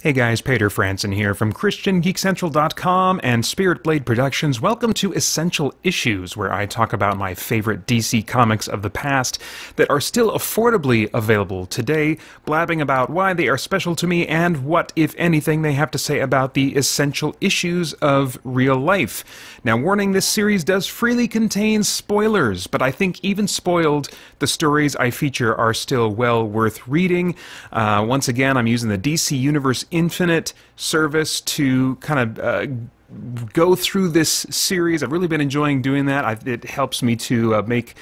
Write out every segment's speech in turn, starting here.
Hey guys, Peter Franson here from christiangeekcentral.com and Spirit Blade Productions. Welcome to Essential Issues, where I talk about my favorite DC comics of the past that are still affordably available today, blabbing about why they are special to me and what, if anything, they have to say about the essential issues of real life. Now, warning, this series does freely contain spoilers, but I think even spoiled, the stories I feature are still well worth reading. Once again, I'm using the DC Universe Infinite service to kind of go through this series. I've really been enjoying doing that. It helps me to make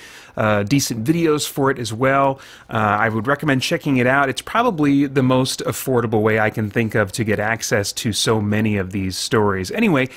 decent videos for it as well. I would recommend checking it out. It's probably the most affordable way I can think of to get access to so many of these stories. Anyway,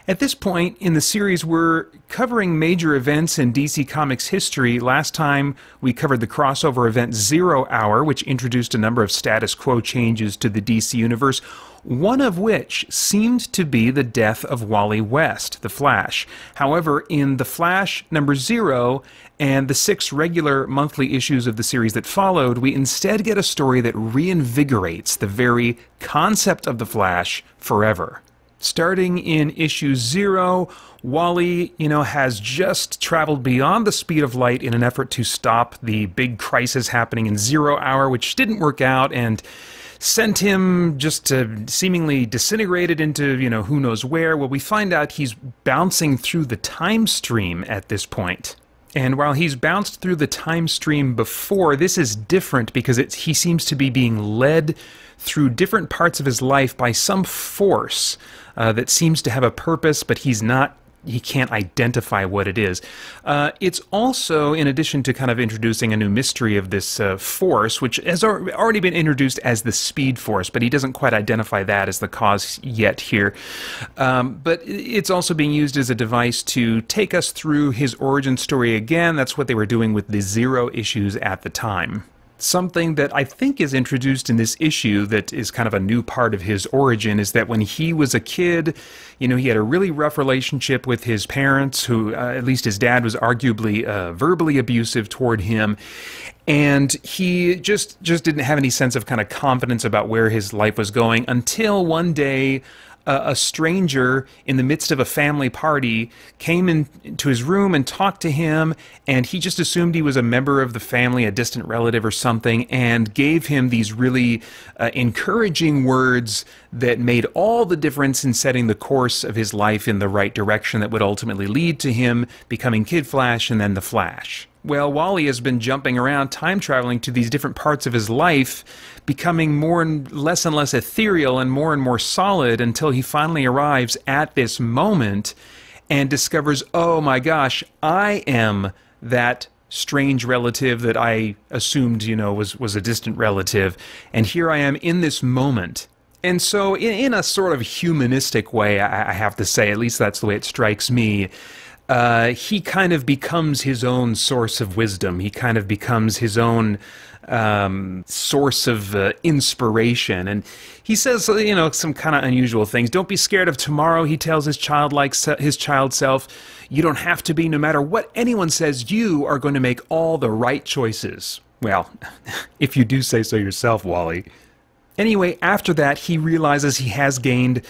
at this point in the series, we're covering major events in DC Comics history. Last time we covered the crossover event 0 Hour, which introduced a number of status quo changes to the DC Universe, one of which seemed to be the death of Wally West, the Flash. However, in The Flash number 0 and the 6 regular monthly issues of the series that followed, we instead get a story that reinvigorates the very concept of the Flash forever. Starting in issue 0, Wally, has just traveled beyond the speed of light in an effort to stop the big crisis happening in 0 Hour, which didn't work out and sent him just seemingly disintegrated into, who knows where. Well, we find out he's bouncing through the time stream at this point. And while he's bounced through the time stream before, this is different because he seems to be being led through different parts of his life by some force that seems to have a purpose, but he can't identify what it is. It's also, in addition to kind of introducing a new mystery of this force, which has already been introduced as the Speed Force, but he doesn't quite identify that as the cause yet here. But it's also being used as a device to take us through his origin story again. That's what they were doing with the 0 issues at the time. Something that I think is introduced in this issue that is kind of a new part of his origin is that when he was a kid, he had a really rough relationship with his parents, who, at least his dad, was arguably verbally abusive toward him. And he just didn't have any sense of kind of confidence about where his life was going until one day a stranger in the midst of a family party came into his room and talked to him, and he just assumed he was a member of the family, a distant relative or something, and gave him these really encouraging words that made all the difference in setting the course of his life in the right direction that would ultimately lead to him becoming Kid Flash and then the Flash. Well, Wally has been jumping around, time traveling to these different parts of his life, becoming and less ethereal and more solid until he finally arrives at this moment and discovers, oh my gosh, I am that strange relative that I assumed, was a distant relative, and here I am in this moment. And so in a sort of humanistic way, I have to say, at least that's the way it strikes me, he kind of becomes his own source of wisdom. He kind of becomes his own source of inspiration. And he says, some kind of unusual things. Don't be scared of tomorrow, he tells his child self. You don't have to be. No matter what anyone says, you are going to make all the right choices. Well, if you do say so yourself, Wally. Anyway, after that, he realizes he has gained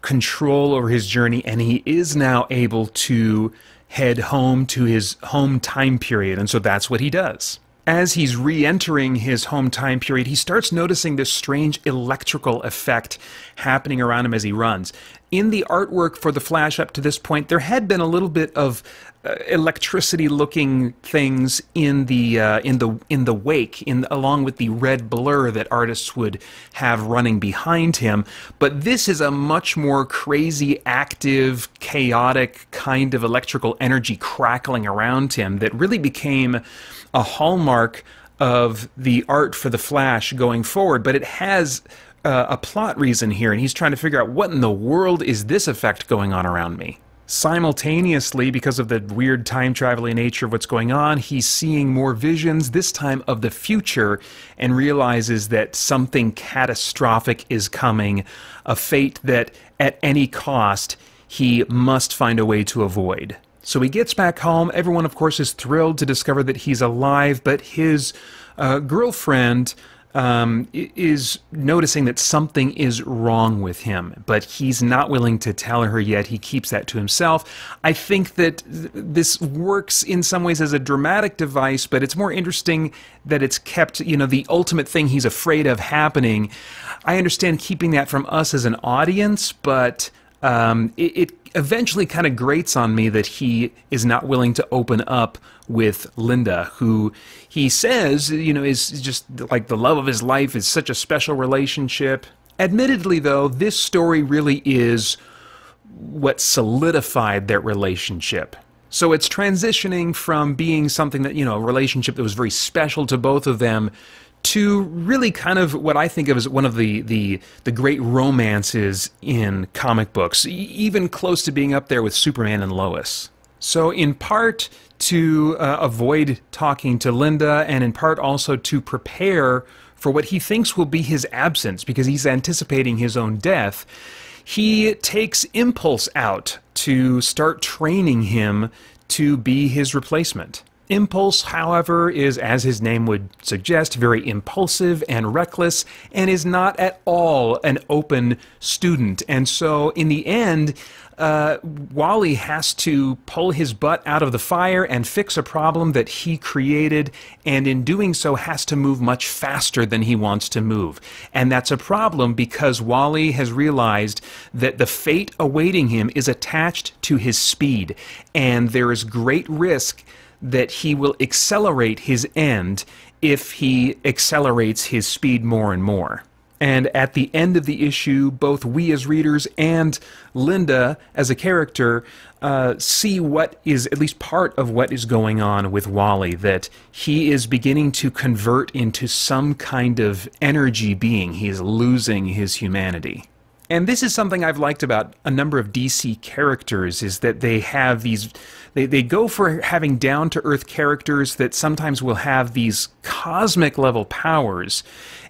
control over his journey, and he is now able to head home to his home time period, and so that's what he does. As he's re-entering his home time period, he starts noticing this strange electrical effect happening around him as he runs. In the artwork for the Flash up to this point, there had been a little bit of electricity-looking things in the wake, along with the red blur that artists would have running behind him. But this is a much more crazy, active, chaotic kind of electrical energy crackling around him that really became a hallmark of the art for the Flash going forward. But it has a plot reason here, and he's trying to figure out what in the world is this effect going on around me. Simultaneously, because of the weird time-traveling nature of what's going on, he's seeing more visions, this time of the future, and realizes that something catastrophic is coming, a fate that, at any cost, he must find a way to avoid. So he gets back home. Everyone, of course, is thrilled to discover that he's alive, but his girlfriend is noticing that something is wrong with him, but he's not willing to tell her yet. He keeps that to himself. I think that this works in some ways as a dramatic device, but it's more interesting that it's kept, you know, the ultimate thing he's afraid of happening. I understand keeping that from us as an audience, but it eventually kind of grates on me that he is not willing to open up with Linda, who he says, you know, is just like the love of his life, is such a special relationship. Admittedly, though, this story really is what solidified their relationship. So it's transitioning from being something that, you know, a relationship that was very special to both of them to really kind of what I think of as one of the great romances in comic books, even close to being up there with Superman and Lois. So in part to avoid talking to Linda, and in part also to prepare for what he thinks will be his absence, because he's anticipating his own death, he takes Impulse out to start training him to be his replacement. Impulse, however, is, as his name would suggest, very impulsive and reckless, and is not at all an open student. And so, in the end, Wally has to pull his butt out of the fire and fix a problem that he created, and in doing so has to move much faster than he wants to move. And that's a problem because Wally has realized that the fate awaiting him is attached to his speed, and there is great risk that he will accelerate his end if he accelerates his speed more and more. And at the end of the issue, both we as readers and Linda as a character see what is at least part of what is going on with Wally, that he is beginning to convert into some kind of energy being. He is losing his humanity. And this is something I've liked about a number of DC characters, is that they have these, they go for having down-to-earth characters that sometimes will have these cosmic level powers,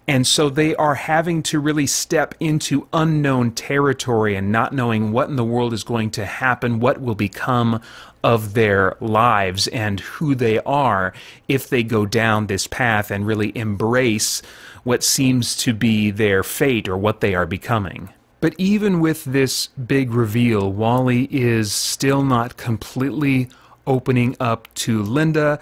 and so they are having to really step into unknown territory and not knowing what in the world is going to happen, what will become of their lives and who they are if they go down this path and really embrace what seems to be their fate or what they are becoming. But even with this big reveal, Wally is still not completely opening up to Linda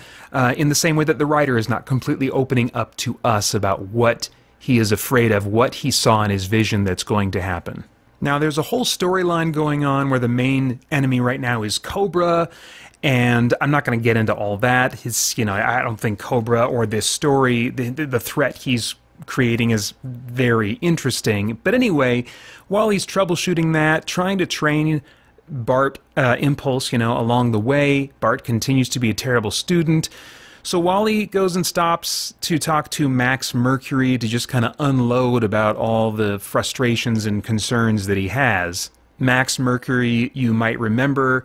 in the same way that the writer is not completely opening up to us about what he is afraid of, what he saw in his vision that's going to happen. Now, there's a whole storyline going on where the main enemy right now is Cobra, and I'm not going to get into all that. It's, you know, I don't think Cobra or this story, the threat he's creating is very interesting. But anyway, while he's troubleshooting that, trying to train Bart Impulse, you know, along the way, Bart continues to be a terrible student. So Wally goes and stops to talk to Max Mercury to just kind of unload about all the frustrations and concerns that he has. Max Mercury, you might remember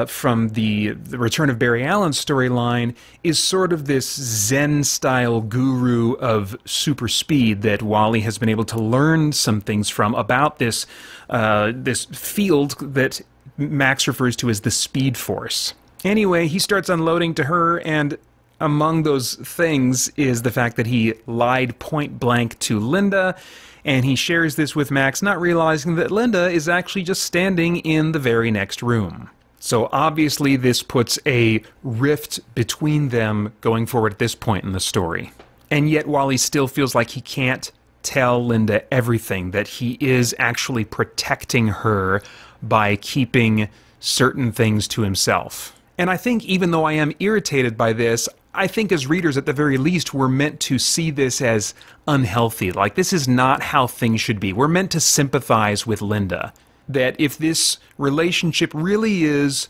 from the Return of Barry Allen's storyline, is sort of this Zen-style guru of super speed that Wally has been able to learn some things from about this, this field that Max refers to as the Speed Force. Anyway, he starts unloading to her, and among those things is the fact that he lied point blank to Linda, and he shares this with Max, not realizing that Linda is actually just standing in the very next room. So obviously this puts a rift between them going forward at this point in the story. And yet Wally still feels like he can't tell Linda everything, that he is actually protecting her by keeping certain things to himself. And I think even though I am irritated by this, I think as readers, at the very least, we're meant to see this as unhealthy. Like, this is not how things should be. We're meant to sympathize with Linda. That if this relationship really is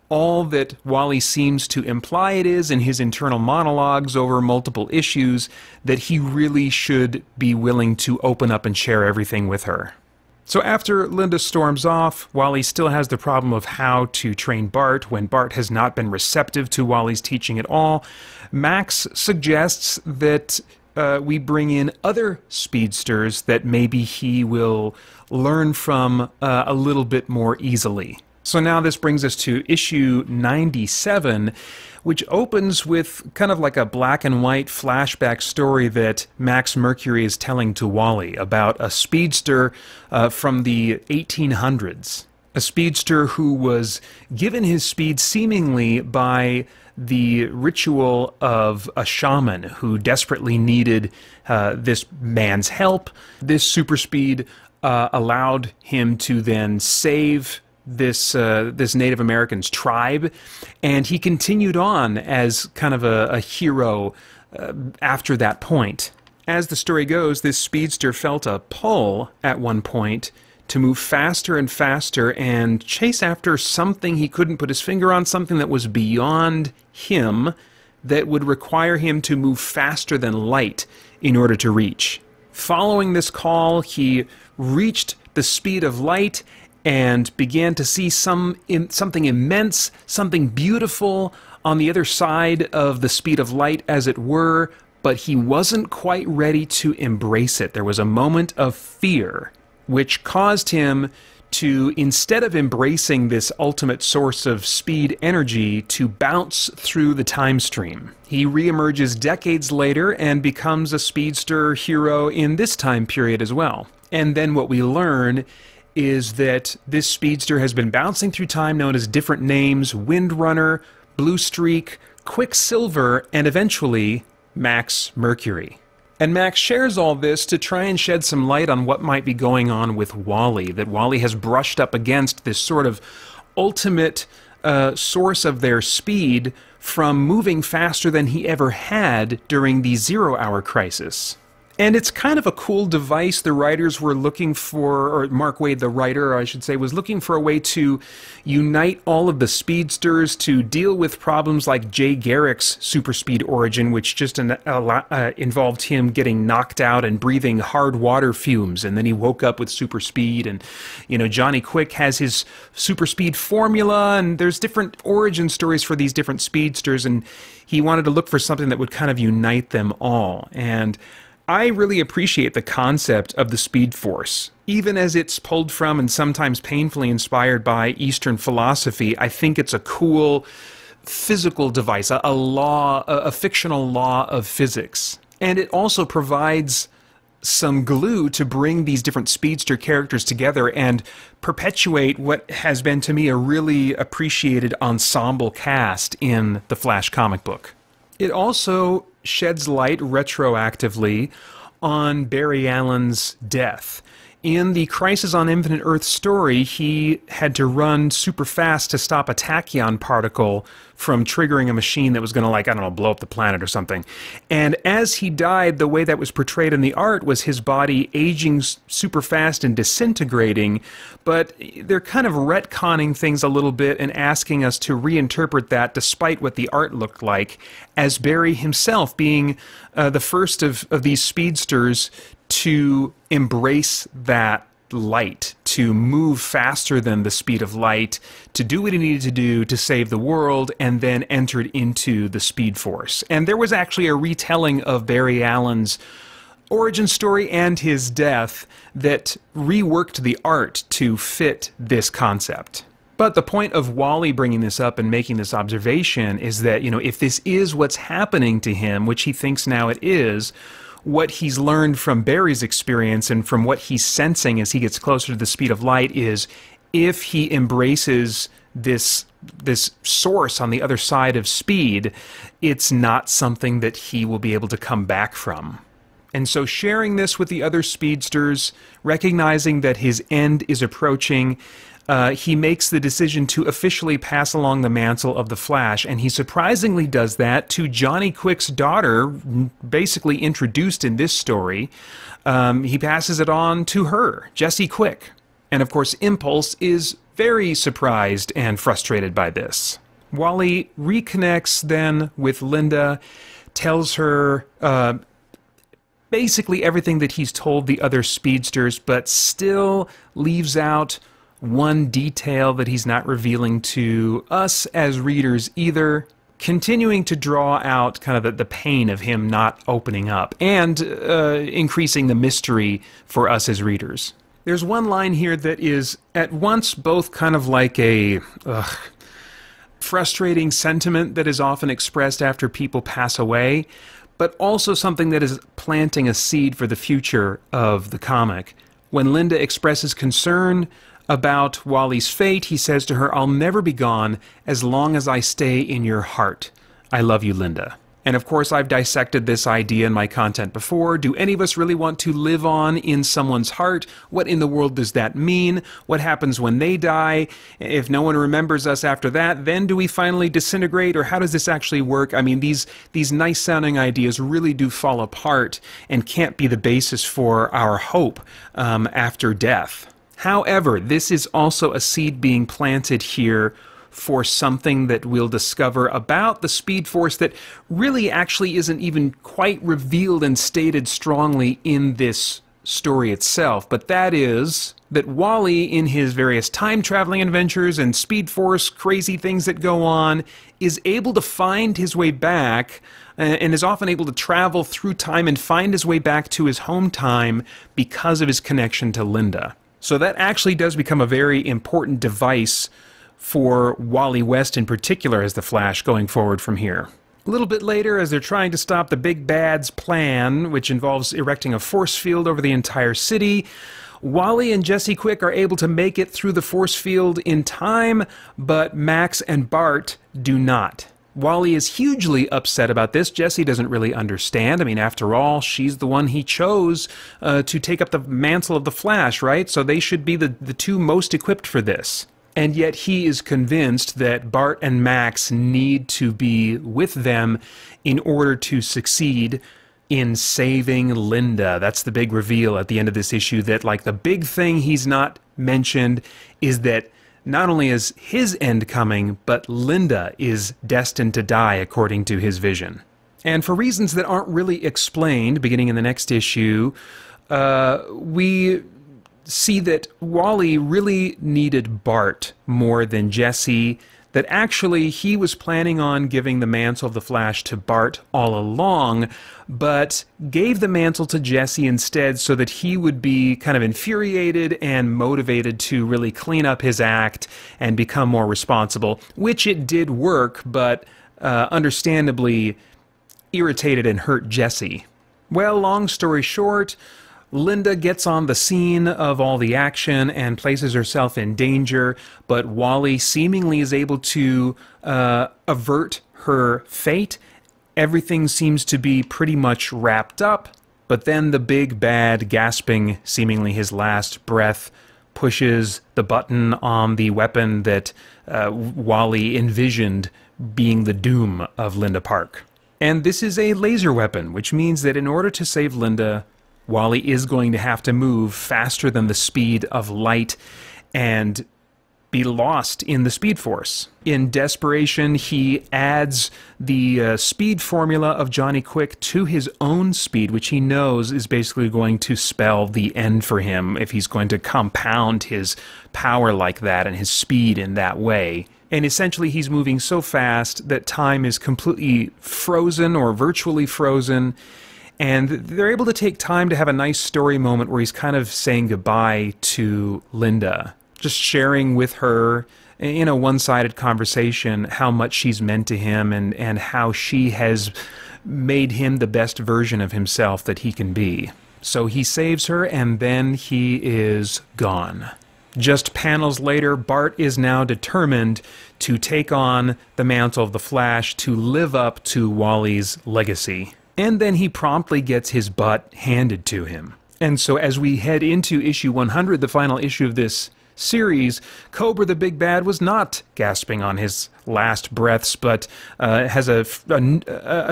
all that Wally seems to imply it is in his internal monologues over multiple issues, that he really should be willing to open up and share everything with her. So after Linda storms off, Wally still has the problem of how to train Bart when Bart has not been receptive to Wally's teaching at all. Max suggests that we bring in other speedsters that maybe he will learn from a little bit more easily. So now this brings us to issue 97, which opens with kind of like a black and white flashback story that Max Mercury is telling to Wally about a speedster from the 1800s. A speedster who was given his speed seemingly by the ritual of a shaman who desperately needed this man's help. This super speed allowed him to then save this Native American's tribe, and he continued on as kind of a hero after that point. As the story goes, this speedster felt a pull at one point to move faster and faster and chase after something he couldn't put his finger on, something that was beyond him, that would require him to move faster than light in order to reach. Following this call, he reached the speed of light and began to see something immense, something beautiful on the other side of the speed of light, as it were, but he wasn't quite ready to embrace it. There was a moment of fear, which caused him to, instead of embracing this ultimate source of speed energy, to bounce through the time stream. He reemerges decades later and becomes a speedster hero in this time period as well. And then what we learn is that this speedster has been bouncing through time, known as different names: Windrunner, Blue Streak, Quicksilver, and eventually Max Mercury. And Max shares all this to try and shed some light on what might be going on with Wally, that Wally has brushed up against this sort of ultimate source of their speed from moving faster than he ever had during the 0-hour crisis. And it's kind of a cool device the writers were looking for, or Mark Waid, the writer, I should say, was looking for a way to unite all of the speedsters to deal with problems like Jay Garrick's super speed origin, which just involved him getting knocked out and breathing hard water fumes, and then he woke up with super speed. And, you know, Johnny Quick has his super speed formula, and there's different origin stories for these different speedsters, and he wanted to look for something that would kind of unite them all. And I really appreciate the concept of the Speed Force. Even as it's pulled from and sometimes painfully inspired by Eastern philosophy, I think it's a cool physical device, a fictional law of physics. And it also provides some glue to bring these different speedster characters together and perpetuate what has been, to me, a really appreciated ensemble cast in the Flash comic book. It also sheds light retroactively on Barry Allen's death. In the Crisis on Infinite Earth story, he had to run super fast to stop a tachyon particle from triggering a machine that was going to, like, I don't know, blow up the planet or something. And as he died, the way that was portrayed in the art was his body aging super fast and disintegrating, but they're kind of retconning things a little bit and asking us to reinterpret that, despite what the art looked like, as Barry himself being the first of these speedsters to embrace that light, to move faster than the speed of light, to do what he needed to do to save the world, and then entered into the Speed Force. And there was actually a retelling of Barry Allen's origin story and his death that reworked the art to fit this concept. But the point of Wally bringing this up and making this observation is that, you know, if this is what's happening to him, which he thinks now it is, what he's learned from Barry's experience and from what he's sensing as he gets closer to the speed of light is, if he embraces this source on the other side of speed, it's not something that he will be able to come back from. And so sharing this with the other speedsters, recognizing that his end is approaching, he makes the decision to officially pass along the mantle of the Flash, and he surprisingly does that to Johnny Quick's daughter, basically introduced in this story. He passes it on to her, Jessie Quick. And of course, Impulse is very surprised and frustrated by this. Wally reconnects then with Linda, tells her basically everything that he's told the other speedsters, but still leaves out one detail that he's not revealing to us as readers either, continuing to draw out kind of the pain of him not opening up and increasing the mystery for us as readers. There's one line here that is at once both kind of like a frustrating sentiment that is often expressed after people pass away, but also something that is planting a seed for the future of the comic. When Linda expresses concern about Wally's fate, he says to her, "I'll never be gone as long as I stay in your heart. I love you, Linda." And of course, I've dissected this idea in my content before. Do any of us really want to live on in someone's heart? What in the world does that mean? What happens when they die? If no one remembers us after that, then do we finally disintegrate? Or how does this actually work? I mean, these nice-sounding ideas really do fall apart and can't be the basis for our hope after death. However, this is also a seed being planted here for something that we'll discover about the Speed Force that really actually isn't even quite revealed and stated strongly in this story itself, but that is that Wally, in his various time-traveling adventures and Speed Force crazy things that go on, is able to find his way back and is often able to travel through time and find his way back to his home time because of his connection to Linda. So that actually does become a very important device for Wally West in particular as the Flash going forward from here. A little bit later, as they're trying to stop the Big Bad's plan, which involves erecting a force field over the entire city, Wally and Jesse Quick are able to make it through the force field in time, but Max and Bart do not. Wally is hugely upset about this. Jesse doesn't really understand. I mean, after all, she's the one he chose to take up the mantle of the Flash, right? So they should be the two most equipped for this. And yet he is convinced that Bart and Max need to be with them in order to succeed in saving Linda. That's the big reveal at the end of this issue, that like the big thing he's not mentioned is that not only is his end coming, but Linda is destined to die according to his vision. And for reasons that aren't really explained, beginning in the next issue, we see that Wally really needed Bart more than Jesse, that actually he was planning on giving the mantle of the Flash to Bart all along, but gave the mantle to Jesse instead so that he would be kind of infuriated and motivated to really clean up his act and become more responsible, which it did work, but understandably irritated and hurt Jesse. Well, long story short, Linda gets on the scene of all the action and places herself in danger, but Wally seemingly is able to avert her fate. Everything seems to be pretty much wrapped up, but then the Big Bad, gasping seemingly his last breath, pushes the button on the weapon that Wally envisioned being the doom of Linda Park. And this is a laser weapon, which means that in order to save Linda, Wally is going to have to move faster than the speed of light and be lost in the Speed Force. In desperation, he adds the speed formula of Johnny Quick to his own speed, which he knows is basically going to spell the end for him if he's going to compound his power like that and his speed in that way. And essentially he's moving so fast that time is completely frozen or virtually frozen. And they're able to take time to have a nice story moment where he's kind of saying goodbye to Linda, just sharing with her in a one-sided conversation how much she's meant to him and how she has made him the best version of himself that he can be. So he saves her, and then he is gone. Just panels later, Bart is now determined to take on the mantle of the Flash to live up to Wally's legacy. And then he promptly gets his butt handed to him. And so as we head into issue 100, the final issue of this series, Cobra the Big Bad was not gasping on his last breaths, but has a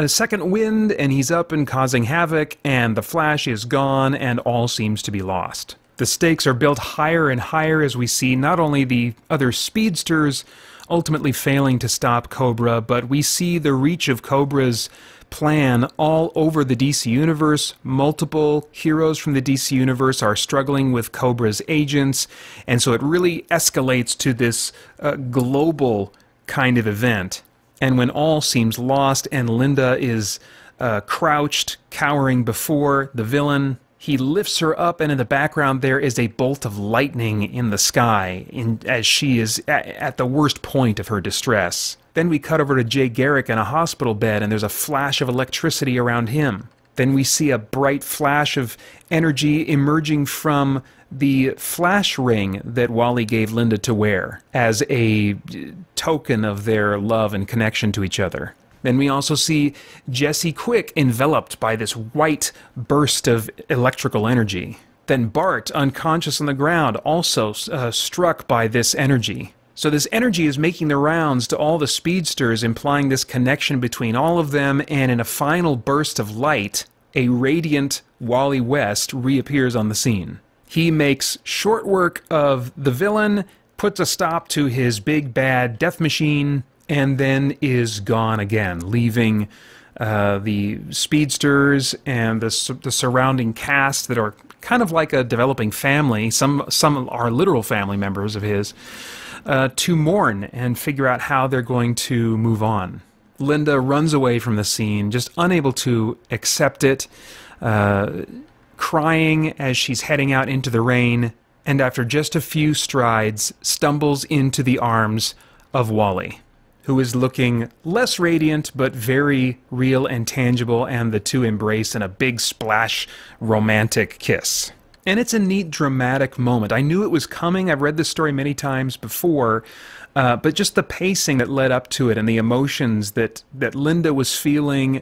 second wind, and he's up and causing havoc, and the Flash is gone, and all seems to be lost. The stakes are built higher and higher as we see not only the other speedsters ultimately failing to stop Cobra, but we see the reach of Cobra's plan all over the DC Universe. Multiple heroes from the DC Universe are struggling with Cobra's agents, and so it really escalates to this global kind of event. And when all seems lost and Linda is crouched, cowering before the villain, he lifts her up, and in the background there is a bolt of lightning in the sky as she is at the worst point of her distress. Then we cut over to Jay Garrick in a hospital bed, and there's a flash of electricity around him. Then we see a bright flash of energy emerging from the flash ring that Wally gave Linda to wear as a token of their love and connection to each other. Then we also see Jesse Quick enveloped by this white burst of electrical energy. Then Bart, unconscious on the ground, also struck by this energy. So this energy is making the rounds to all the speedsters, implying this connection between all of them, and in a final burst of light, a radiant Wally West reappears on the scene. He makes short work of the villain, puts a stop to his big bad death machine, and then is gone again, leaving the speedsters and the surrounding cast that are kind of like a developing family, some are literal family members of his, to mourn and figure out how they're going to move on. Linda runs away from the scene, just unable to accept it, crying as she's heading out into the rain, and after just a few strides, stumbles into the arms of Wally, who is looking less radiant, but very real and tangible, and the two embrace in a big splash romantic kiss. And it's a neat dramatic moment. I knew it was coming. I've read this story many times before, but just the pacing that led up to it and the emotions that Linda was feeling,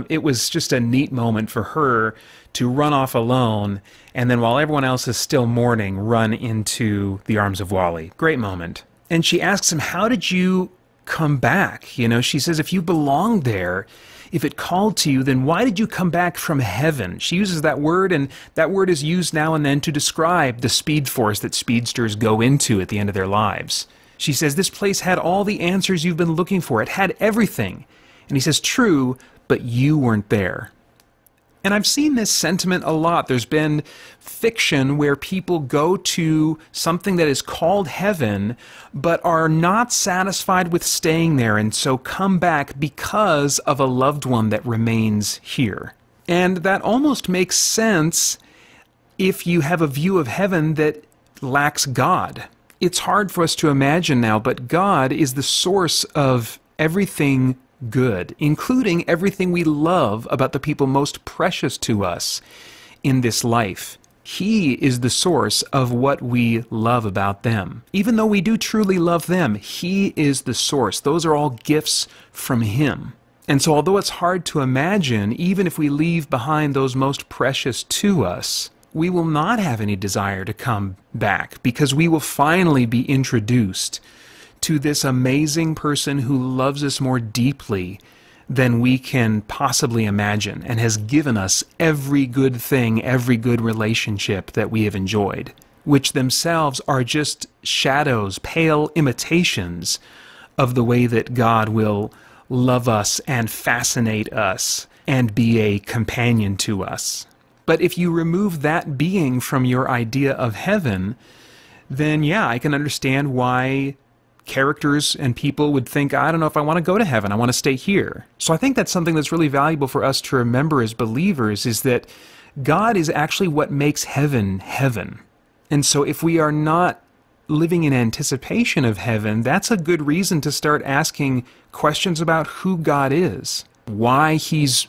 it was just a neat moment for her to run off alone, and then while everyone else is still mourning, run into the arms of Wally. Great moment. And she asks him, how did you come back? You know, she says, if you belonged there, if it called to you, then why did you come back from heaven? She uses that word, and that word is used now and then to describe the speed force that speedsters go into at the end of their lives. She says, this place had all the answers you've been looking for. It had everything. And he says, true, but you weren't there. And I've seen this sentiment a lot. There's been fiction where people go to something that is called heaven, but are not satisfied with staying there, and so come back because of a loved one that remains here. And that almost makes sense if you have a view of heaven that lacks God. It's hard for us to imagine now, but God is the source of everything good, including everything we love about the people most precious to us in this life. He is the source of what we love about them. Even though we do truly love them, He is the source. Those are all gifts from Him. And so although it's hard to imagine, even if we leave behind those most precious to us, we will not have any desire to come back, because we will finally be introduced to this amazing person who loves us more deeply than we can possibly imagine, and has given us every good thing, every good relationship that we have enjoyed, which themselves are just shadows, pale imitations of the way that God will love us and fascinate us and be a companion to us. But if you remove that being from your idea of heaven, then yeah, I can understand why characters and people would think, I don't know if I want to go to heaven, I want to stay here. So I think that's something that's really valuable for us to remember as believers, is that God is actually what makes heaven heaven. And so if we are not living in anticipation of heaven, that's a good reason to start asking questions about who God is, why He's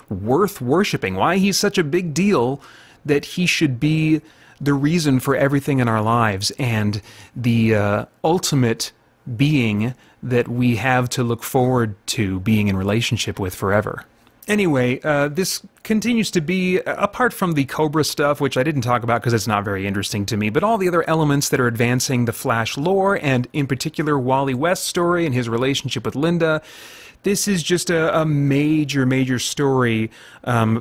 worth worshiping, why He's such a big deal that He should be the reason for everything in our lives and the ultimate being that we have to look forward to being in relationship with forever. Anyway, this continues to be, apart from the Cobra stuff, which I didn't talk about because it's not very interesting to me, but all the other elements that are advancing the Flash lore, and in particular Wally West's story and his relationship with Linda, this is just a major story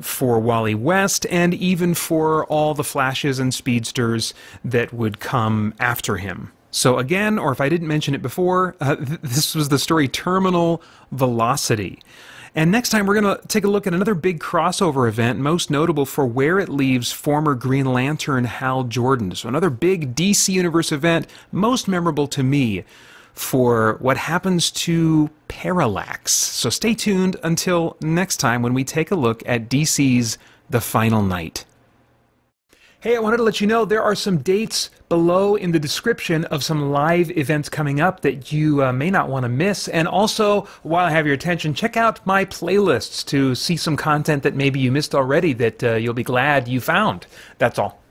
for Wally West, and even for all the Flashes and Speedsters that would come after him. So again, or if I didn't mention it before, this was the story Terminal Velocity. And next time we're going to take a look at another big crossover event, most notable for where it leaves former Green Lantern Hal Jordan. So another big DC Universe event, most memorable to me for what happens to Parallax. So stay tuned until next time when we take a look at DC's The Final Night. Hey, I wanted to let you know there are some dates below in the description of some live events coming up that you may not want to miss. And also, while I have your attention, check out my playlists to see some content that maybe you missed already that you'll be glad you found. That's all.